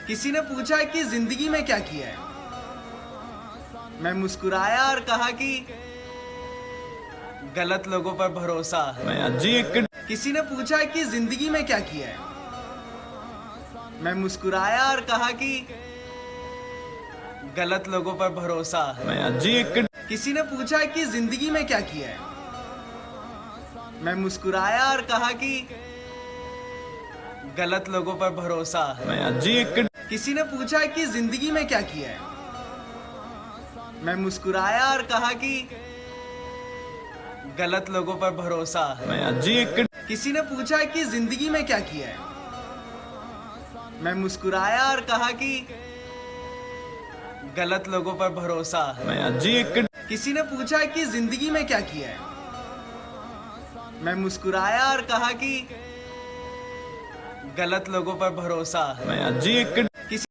किसी ने पूछा कि जिंदगी में क्या किया है। मैं मुस्कुराया और कहा कि गलत लोगों पर भरोसा। किसी ने पूछा कि जिंदगी में क्या किया है। मैं मुस्कुराया और कहा कि गलत लोगों पर भरोसा। किसी ने पूछा कि जिंदगी में क्या किया है। मैं मुस्कुराया और कहा कि गलत लोगों पर भरोसा। किसी ने पूछा कि जिंदगी में क्या किया है। मैं मुस्कुराया और कहा कि गलत लोगों पर भरोसा। किसी ने पूछा कि जिंदगी में क्या किया है। मैं मुस्कुराया और कहा कि गलत लोगों पर भरोसा। किसी ने पूछा कि जिंदगी में क्या किया है। मैं मुस्कुराया और कहा कि गलत लोगों पर भरोसा।